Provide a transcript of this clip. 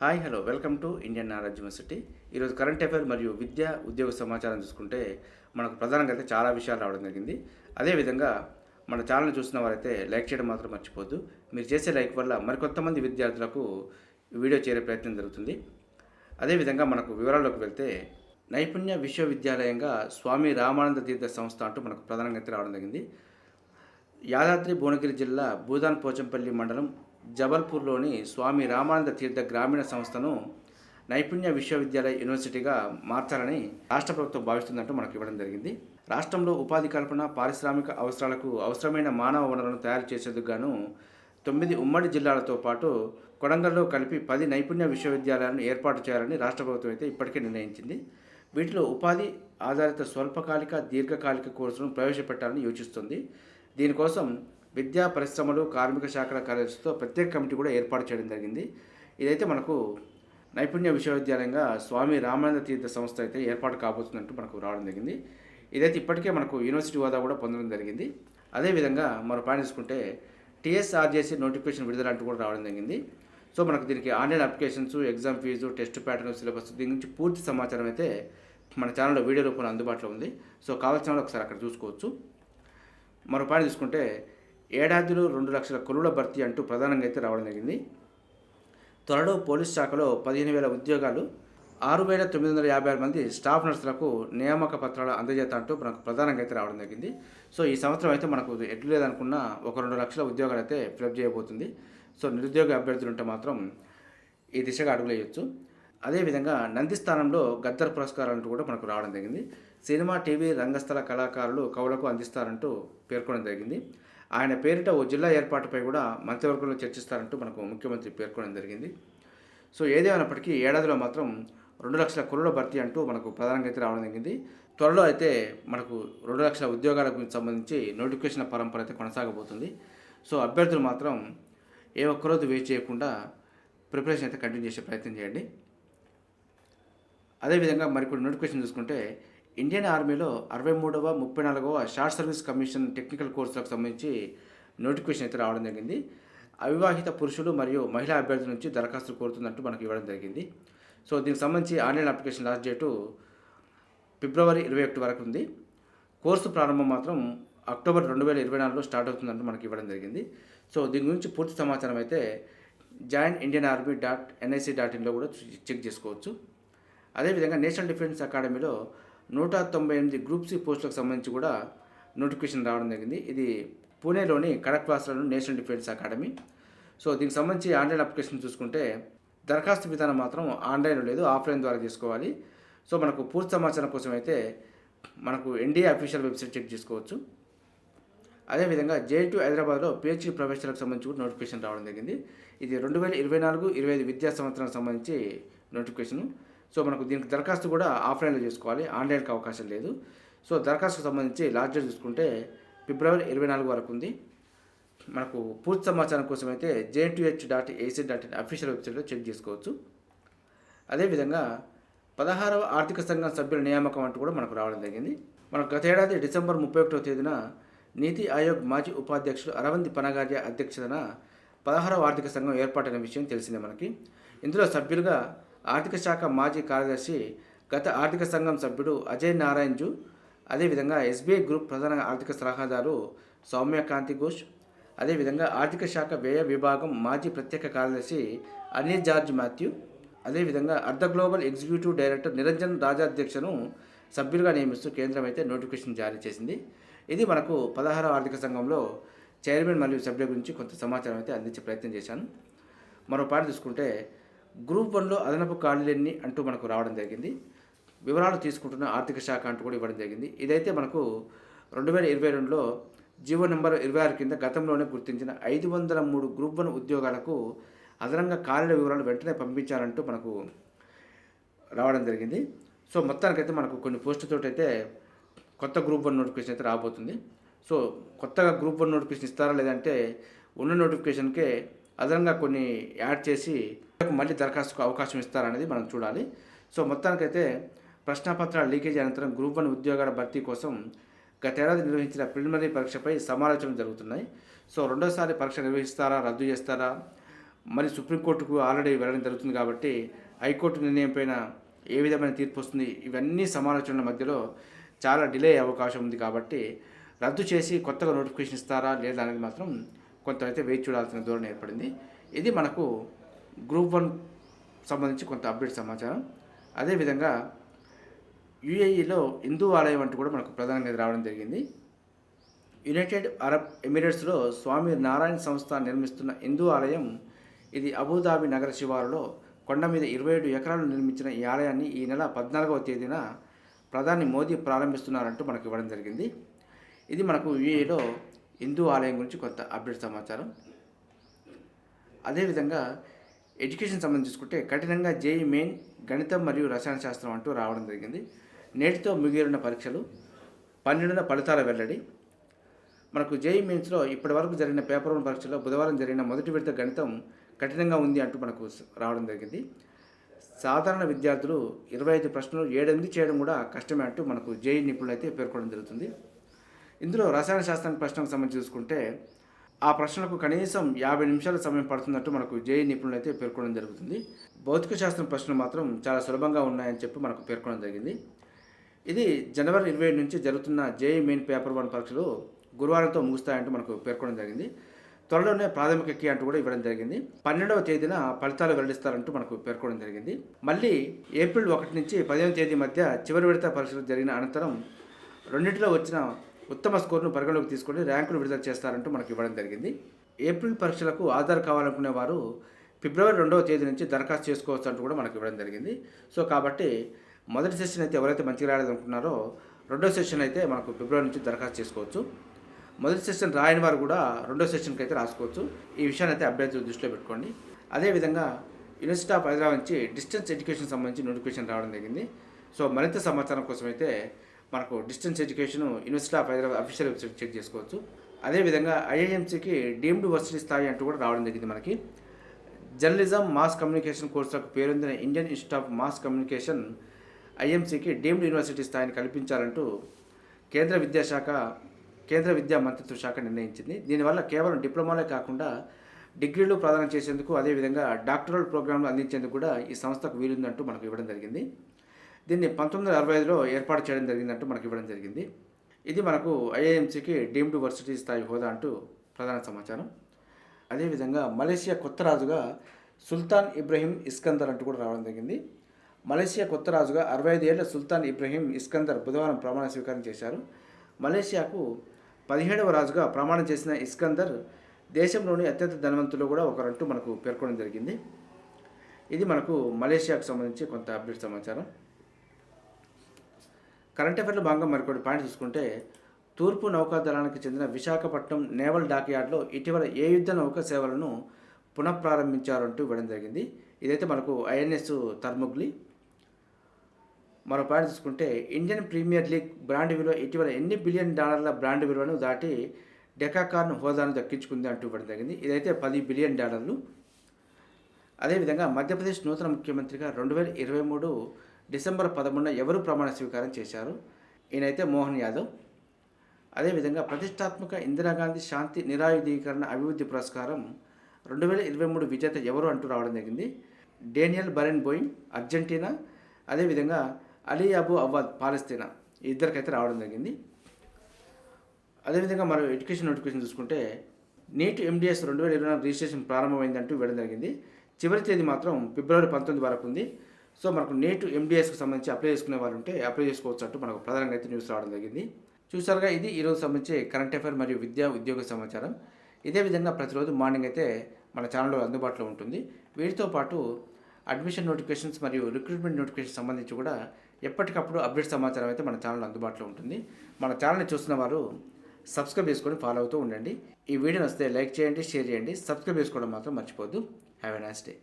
Hi hello welcome to Indian knowledge university. ఈరోజు current affair మరియు విద్య ఉద్యోగ సమాచారం చూసుకుంటే మనకు ప్రధానంగా అయితే చాలా విషయాలు రావడం జరిగింది. అదేవిధంగా మన ఛానల్ చూసిన వారైతే లైక్ చేయడం మాత్రం మర్చిపోద్దు. మీరు చేసే లైక్ వల్ల మరికొంతమంది విద్యార్థులకు ఈ వీడియో చేరే ప్రయత్నం జరుగుతుంది. అదేవిధంగా మనకు వివరాల్లోకి వెళ్తే నైపుణ్య విశ్వవిద్యాలయంగా స్వామి రామానంద తీర్థ సంస్థ అంటూ మనకు ప్రధానంగా అయితే రావడం జరిగింది. యాదాద్రి భువనగిరి జిల్లా భూదాన్ పోచంపల్లి మండలం జబల్పూర్లోని స్వామి రామానంద తీర్థ గ్రామీణ సంస్థను నైపుణ్య విశ్వవిద్యాలయ యూనివర్సిటీగా మార్చాలని రాష్ట్ర ప్రభుత్వం భావిస్తుందంటూ మనకు ఇవ్వడం జరిగింది. రాష్ట్రంలో ఉపాధి కల్పన, పారిశ్రామిక అవసరాలకు అవసరమైన మానవ వనరులను తయారు చేసేందుకు గాను 9 ఉమ్మడి జిల్లాలతో పాటు కొడంగల్లో కలిపి 10 నైపుణ్య విశ్వవిద్యాలయాలను ఏర్పాటు చేయాలని రాష్ట్ర ప్రభుత్వం అయితే ఇప్పటికే నిర్ణయించింది. వీటిలో ఉపాధి ఆధారిత స్వల్పకాలిక, దీర్ఘకాలిక కోర్సులను ప్రవేశపెట్టాలని యోచిస్తుంది. దీనికోసం విద్యా పరిశ్రమలు, కార్మిక శాఖల కార్యదర్శితో ప్రత్యేక కమిటీ కూడా ఏర్పాటు చేయడం జరిగింది. ఇదైతే మనకు నైపుణ్య విశ్వవిద్యాలయంగా స్వామి రామానంద తీర్థ సంస్థ అయితే ఏర్పాటు కాబోతుందంటూ మనకు రావడం జరిగింది. ఇదైతే ఇప్పటికే మనకు యూనివర్సిటీ హోదా కూడా పొందడం జరిగింది. అదేవిధంగా మరో పాయింట్ తీసుకుంటే టీఎస్ఆర్జేసీ నోటిఫికేషన్ విడుదల అంటూ కూడా రావడం జరిగింది. సో మనకు దీనికి online applications, exam fee, test pattern, syllabus దీని గురించి పూర్తి సమాచారం అయితే మన ఛానల్లో వీడియో రూపంలో అందుబాటులో ఉంది. సో కావాల్సిన వాళ్ళు ఒకసారి అక్కడ చూసుకోవచ్చు. మరో పాయింట్ తీసుకుంటే ఏడాదిలో 2 లక్షల కొలువుల భర్తీ అంటూ ప్రధానంగా అయితే రావడం జరిగింది. త్వరలో పోలీస్ శాఖలో 15,000 ఉద్యోగాలు, 6,956 మంది స్టాఫ్ నర్సులకు నియామక పత్రాలు అందజేత అంటూ మనకు ప్రధానంగా అయితే రావడం జరిగింది. సో ఈ సంవత్సరం అయితే మనకు ఎట్లు లేదనుకున్న ఒక 2 లక్షల ఉద్యోగాలు అయితే ఫిలప్ చేయబోతుంది. సో నిరుద్యోగ అభ్యర్థులు ఉంటే మాత్రం ఈ దిశగా అడుగులేయచ్చు. అదేవిధంగా నంది స్థానంలో గద్దర్ పురస్కారాలంటూ కూడా మనకు రావడం జరిగింది. సినిమా, టీవీ రంగస్థల కళాకారులు కవులకు అందిస్తారంటూ పేర్కొనడం జరిగింది. ఆయన పేరిట ఓ జిల్లా ఏర్పాటుపై కూడా మంత్రివర్గంలో చర్చిస్తారంటూ మనకు ముఖ్యమంత్రి పేర్కొనడం జరిగింది. సో ఏదేమైనప్పటికీ ఏడాదిలో మాత్రం 2 లక్షల కొలువుల భర్తీ అంటూ మనకు ప్రధానంగా అయితే రావడం జరిగింది. త్వరలో అయితే మనకు 2 లక్షల ఉద్యోగాలకు సంబంధించి నోటిఫికేషన్ పరంపర అయితే కొనసాగబోతుంది. సో అభ్యర్థులు మాత్రం ఏ ఒక్కరోజు వేచి చేయకుండా ప్రిపరేషన్ అయితే కంటిన్యూ చేసే ప్రయత్నం చేయండి. అదేవిధంగా మరికొన్ని నోటిఫికేషన్ చూసుకుంటే ఇండియన్ ఆర్మీలో 63వ 34వ షార్ట్ సర్వీస్ కమిషన్ టెక్నికల్ కోర్సులకు సంబంధించి నోటిఫికేషన్ అయితే రావడం జరిగింది. అవివాహిత పురుషులు మరియు మహిళా అభ్యర్థుల నుంచి దరఖాస్తులు కోరుతున్నట్టు మనకు ఇవ్వడం జరిగింది. సో దీనికి సంబంధించి ఆన్లైన్ అప్లికేషన్ లాస్ట్ డేటు ఫిబ్రవరి 21 వరకు ఉంది. కోర్సు ప్రారంభం మాత్రం అక్టోబర్ 2024లో స్టార్ట్ అవుతుందంటూ మనకి ఇవ్వడం జరిగింది. సో దీని గురించి పూర్తి సమాచారం అయితే joinindianarmy.nic.inలో కూడా చెక్ చేసుకోవచ్చు. అదేవిధంగా నేషనల్ డిఫెన్స్ అకాడమీలో 198 గ్రూప్ సి పోస్టులకు సంబంధించి కూడా నోటిఫికేషన్ రావడం జరిగింది. ఇది పూణేలోని కడక్వాస్లోని నేషనల్ డిఫెన్స్ అకాడమీ. సో దీనికి సంబంధించి ఆన్లైన్ అప్లికేషన్ చూసుకుంటే దరఖాస్తు విధానం మాత్రం ఆన్లైన్ లేదు, ఆఫ్లైన్ ద్వారా చేసుకోవాలి. సో మనకు పూర్తి సమాచారం కోసం అయితే మనకు ఎన్డీఏ అఫీషియల్ వెబ్సైట్ చెక్ చేసుకోవచ్చు. అదేవిధంగా జేఎన్టీయూ హైదరాబాద్లో పిహెచ్డీ ప్రొఫెసర్లకు సంబంధించి కూడా నోటిఫికేషన్ రావడం జరిగింది. ఇది 2024-25 విద్యా సంవత్సరానికి సంబంధించి నోటిఫికేషను. సో మనకు దీనికి దరఖాస్తు కూడా ఆఫ్లైన్లో చేసుకోవాలి, ఆన్లైన్కి అవకాశం లేదు. సో దరఖాస్తుకు సంబంధించి లాస్ట్ డేట్ చూసుకుంటే ఫిబ్రవరి 24 వరకు ఉంది. మనకు పూర్తి సమాచారం కోసం అయితే jnh.ac.in అఫీషియల్ వెబ్సైట్లో చెక్ చేసుకోవచ్చు. అదేవిధంగా 16వ ఆర్థిక సంఘం సభ్యుల నియామకం అంటూ కూడా మనకు రావడం జరిగింది. మనకు గత ఏడాది డిసెంబర్ 31వ తేదీన నీతి ఆయోగ్ మాజీ ఉపాధ్యక్షుడు అరవింద్ పనగారియా అధ్యక్షతన 16వ ఆర్థిక సంఘం ఏర్పాటైన విషయం తెలిసిందే మనకి. ఇందులో సభ్యులుగా ఆర్థిక శాఖ మాజీ కార్యదర్శి, గత ఆర్థిక సంఘం సభ్యుడు అజయ్ నారాయణ్ జూ, అదేవిధంగా ఎస్బీఐ గ్రూప్ ప్రధాన ఆర్థిక సలహాదారు సౌమ్యకాంతి ఘోష్, అదేవిధంగా ఆర్థిక శాఖ వ్యయ విభాగం మాజీ ప్రత్యేక కార్యదర్శి అనిల్ జార్జ్ మాథ్యూ, అదేవిధంగా అర్ధ గ్లోబల్ ఎగ్జిక్యూటివ్ డైరెక్టర్ నిరంజన్ రాజాధ్యక్షను సభ్యులుగా నియమిస్తూ కేంద్రం అయితే నోటిఫికేషన్ జారీ చేసింది. ఇది మనకు 16వ ఆర్థిక సంఘంలో చైర్మన్ మరియు సభ్యుల గురించి కొంత సమాచారం అయితే అందించే ప్రయత్నం చేశాను. మరో పాయింట్ తీసుకుంటే గ్రూప్ 1లో అదనపు ఖాళీలన్నీ అంటూ మనకు రావడం జరిగింది. వివరాలు తీసుకుంటున్న ఆర్థిక శాఖ అంటూ కూడా ఇవ్వడం జరిగింది. ఇదైతే మనకు 2022లో జీవో నెంబర్ 26 కింద గతంలోనే గుర్తించిన 503 గ్రూప్ 1 ఉద్యోగాలకు అదనంగా ఖాళీల వివరాలు వెంటనే పంపించాలంటూ మనకు రావడం జరిగింది. సో మొత్తానికైతే మనకు కొన్ని పోస్టులతో అయితే కొత్త గ్రూప్ 1 నోటిఫికేషన్ అయితే రాబోతుంది. సో కొత్తగా గ్రూప్ 1 నోటిఫికేషన్ ఇస్తారా లేదంటే ఉన్న నోటిఫికేషన్కే అదనంగా కొన్ని యాడ్ చేసి మళ్ళీ దరఖాస్తుకు అవకాశం ఇస్తారనేది మనం చూడాలి. సో మొత్తానికైతే ప్రశ్నపత్రాల లీకేజీ అనంతరం గ్రూప్ 1 ఉద్యోగాల భర్తీ కోసం గతేడాది నిర్వహించిన ప్రిలిమినరీ పరీక్షపై సమాలోచనలు జరుగుతున్నాయి. సో రెండోసారి పరీక్ష నిర్వహిస్తారా, రద్దు చేస్తారా, మరి సుప్రీంకోర్టుకు ఆల్రెడీ వెళ్ళడం జరుగుతుంది కాబట్టి హైకోర్టు నిర్ణయం పైన ఏ విధమైన తీర్పు వస్తుంది, ఇవన్నీ సమాలోచనల మధ్యలో చాలా డిలే అయ్యే అవకాశం ఉంది. కాబట్టి రద్దు చేసి కొత్తగా నోటిఫికేషన్ ఇస్తారా లేదా అనేది మాత్రం కొంత అయితే వేచి చూడాల్సిన ధోరణి ఏర్పడింది. ఇది మనకు గ్రూప్ 1 సంబంధించి కొంత అప్డేట్ సమాచారం. అదేవిధంగా యుఏఈలో హిందూ ఆలయం అంటూ కూడా మనకు ప్రధానంగా రావడం జరిగింది. యునైటెడ్ అరబ్ ఎమిరేట్స్లో స్వామి నారాయణ సంస్థ నిర్మిస్తున్న హిందూ ఆలయం ఇది అబుదాబి నగర శివారులో కొండ మీద 27 ఎకరాలు నిర్మించిన ఈ ఆలయాన్ని ఈ నెల 14వ తేదీన ప్రధాని మోదీ ప్రారంభిస్తున్నారంటూ మనకు ఇవ్వడం జరిగింది. ఇది మనకు యుఏఈలో హిందూ ఆలయం గురించి కొంత అప్డేట్ సమాచారం. అదేవిధంగా ఎడ్యుకేషన్ సంబంధించి చూసుకుంటే కఠినంగా జేఈ మెయిన్ గణితం మరియు రసాయన శాస్త్రం అంటూ రావడం జరిగింది. నేటితో ముగిరిన పరీక్షలు 12న ఫలితాల వెల్లడి. మనకు జేఈ మెయిన్స్లో ఇప్పటి వరకు జరిగిన పేపర్ 1 పరీక్షలో బుధవారం జరిగిన మొదటి విడత గణితం కఠినంగా ఉంది అంటూ మనకు రావడం జరిగింది. సాధారణ విద్యార్థులు 25 ప్రశ్నలు 7 చేయడం కూడా కష్టమే అంటూ మనకు జేఈ నిపుణులు అయితే పేర్కొనడం జరుగుతుంది. ఇందులో రసాయన శాస్త్రానికి ప్రశ్నకు సంబంధించి చూసుకుంటే ఆ ప్రశ్నలకు కనీసం 50 నిమిషాల సమయం పడుతున్నట్టు మనకు జేఈ నిపుణులు అయితే పేర్కొనడం జరుగుతుంది. భౌతిక శాస్త్రం ప్రశ్నలు మాత్రం చాలా సులభంగా ఉన్నాయని చెప్పి మనకు పేర్కొనడం జరిగింది. ఇది జనవరి 27 నుంచి జరుగుతున్న జేఈ మెయిన్ పేపర్ 1 పరీక్షలు గురువారంతో ముగుస్తాయంటూ మనకు పేర్కొనడం జరిగింది. త్వరలోనే ప్రాథమిక కీ అంటూ కూడా ఇవ్వడం జరిగింది. 12వ తేదీన ఫలితాలు వెల్లడిస్తారంటూ మనకు పేర్కొనడం జరిగింది. మళ్ళీ ఏప్రిల్ 1 నుంచి 15వ తేదీ మధ్య చివరి విడత పరీక్షలు జరిగిన అనంతరం రెండింటిలో వచ్చిన ఉత్తమ స్కోర్ను పరిగణలోకి తీసుకొని ర్యాంకులు విడుదల చేస్తారంటూ మనకు ఇవ్వడం జరిగింది. ఏప్రిల్ పరీక్షలకు ఆధార్ కావాలనుకునే వారు ఫిబ్రవరి 2వ తేదీ నుంచి దరఖాస్తు చేసుకోవచ్చు అంటూ కూడా మనకు ఇవ్వడం జరిగింది. సో కాబట్టి మొదటి సెషన్ అయితే ఎవరైతే మంచిగా రాలేదనుకుంటున్నారో రెండో సెషన్ అయితే మనకు ఫిబ్రవరి నుంచి దరఖాస్తు చేసుకోవచ్చు. మొదటి సెషన్ రాయని వారు కూడా రెండో సెషన్కి అయితే రాసుకోవచ్చు. ఈ విషయాన్ని అయితే అభ్యర్థులు దృష్టిలో పెట్టుకోండి. అదేవిధంగా యూనివర్సిటీ ఆఫ్ హైదరాబాద్ నుంచి డిస్టెన్స్ ఎడ్యుకేషన్ సంబంధించి నోటిఫికేషన్ రావడం జరిగింది. సో మరింత సమాచారం కోసం అయితే మనకు distance education university of Hyderabad official website check చేసుకోవచ్చు. అదేవిధంగా ఐఐఎంసీకి డీమ్డ్ వర్సిటీ స్థాయి అంటూ కూడా రావడం జరిగింది. మనకి జర్నలిజం మాస్ కమ్యూనికేషన్ కోర్సులకు పేరొందిన Indian Institute of Mass Communication ఐఎంసీకి డీమ్డ్ యూనివర్సిటీ స్థాయిని కల్పించాలంటూ కేంద్ర విద్యా మంత్రిత్వ శాఖ నిర్ణయించింది. దీనివల్ల కేవలం డిప్లొమాలే కాకుండా డిగ్రీలు ప్రదానం చేసేందుకు అదేవిధంగా డాక్టరల్ ప్రోగ్రాంలు అందించేందుకు కూడా ఈ సంస్థకు వీలుందంటూ మనకు ఇవ్వడం జరిగింది. దీన్ని 1965లో ఏర్పాటు చేయడం జరిగిందంటూ మనకు ఇవ్వడం జరిగింది. ఇది మనకు ఐఐఎంసీకి డీమ్డ్ వర్సిటీ స్థాయి హోదా అంటూ ప్రధాన సమాచారం. అదేవిధంగా మలేషియా కొత్త రాజుగా సుల్తాన్ ఇబ్రహీం ఇస్కందర్ అంటూ కూడా రావడం జరిగింది. మలేషియా కొత్త రాజుగా 65 ఏళ్ల సుల్తాన్ ఇబ్రహీం ఇస్కందర్ బుధవారం ప్రమాణ స్వీకారం చేశారు. మలేషియాకు 17వ రాజుగా ప్రమాణం చేసిన ఇస్కందర్ దేశంలోని అత్యంత ధనవంతులు కూడా ఒకరంటూ మనకు పేర్కొనడం జరిగింది. ఇది మనకు మలేషియాకు సంబంధించి కొంత అప్డేట్ సమాచారం. కరెంట్ అఫైర్లో భాగంగా మరికొన్ని పాయింట్ చూసుకుంటే తూర్పు నౌకాదళానికి చెందిన విశాఖపట్నం నేవల్ డాక్యార్డ్లో ఇటీవల ఏ యుద్ధ నౌక సేవలను పునఃప్రారంభించారంటూ ఇవ్వడం జరిగింది. ఇదైతే మనకు ఐఎన్ఎస్ తర్ముగ్లి. మరో పాయింట్ చూసుకుంటే ఇండియన్ ప్రీమియర్ లీగ్ బ్రాండ్ విలువ ఇటీవల ఎన్ని బిలియన్ డాలర్ల బ్రాండ్ విలువను దాటి డెకాకార్న్ హోదాను దక్కించుకుంది అంటూ ఇవ్వడం జరిగింది. ఇదైతే 10 బిలియన్ డాలర్లు. అదేవిధంగా మధ్యప్రదేశ్ నూతన ముఖ్యమంత్రిగా 2023 డిసెంబర్ 11న ఎవరు ప్రమాణ స్వీకారం చేశారు? ఈయనైతే మోహన్ యాదవ్. అదేవిధంగా ప్రతిష్టాత్మక ఇందిరాగాంధీ శాంతి నిరాయుధీకరణ అభివృద్ధి పురస్కారం 2023 విజేత ఎవరు అంటూ రావడం జరిగింది. డేనియల్ బరెన్బోయిమ్ అర్జెంటీనా, అదేవిధంగా అలీ అబు అవ్వాద్ పాలస్తీనా, ఈ ఇద్దరికైతే రావడం జరిగింది. అదేవిధంగా మనం ఎడ్యుకేషన్ నోటిఫికేషన్ చూసుకుంటే నీట్ ఎండిఎస్ 2024 రిజిస్ట్రేషన్ ప్రారంభమైందంటూ ఇవ్వడం జరిగింది. చివరి తేదీ మాత్రం ఫిబ్రవరి 19 వరకు ఉంది. సో మనకు నీట్ ఎండిఎస్కి సంబంధించి అప్లై చేసుకునే వాళ్ళు ఉంటే అప్లై చేసుకోవచ్చు అంటూ మనకు ప్రధానంగా అయితే న్యూస్ రావడం జరిగింది. చూసారుగా, ఇది ఈరోజు సంబంధించి కరెంట్ అఫైర్ మరియు విద్యా ఉద్యోగ సమాచారం. ఇదే విధంగా ప్రతిరోజు మార్నింగ్ అయితే మన ఛానల్లో అందుబాటులో ఉంటుంది. వీటితో పాటు అడ్మిషన్ నోటిఫికేషన్స్ మరియు రిక్రూట్మెంట్ నోటిఫికేషన్ సంబంధించి కూడా ఎప్పటికప్పుడు అప్డేట్ సమాచారం అయితే మన ఛానల్లో అందుబాటులో ఉంటుంది. మన ఛానల్ని చూస్తున్న వారు సబ్స్క్రైబ్ చేసుకొని ఫాలో అవుతూ ఉండండి. ఈ వీడియో వస్తే లైక్ చేయండి, షేర్ చేయండి, సబ్స్క్రైబ్ చేసుకోవడం మాత్రం మర్చిపోద్దు. Have a nice day.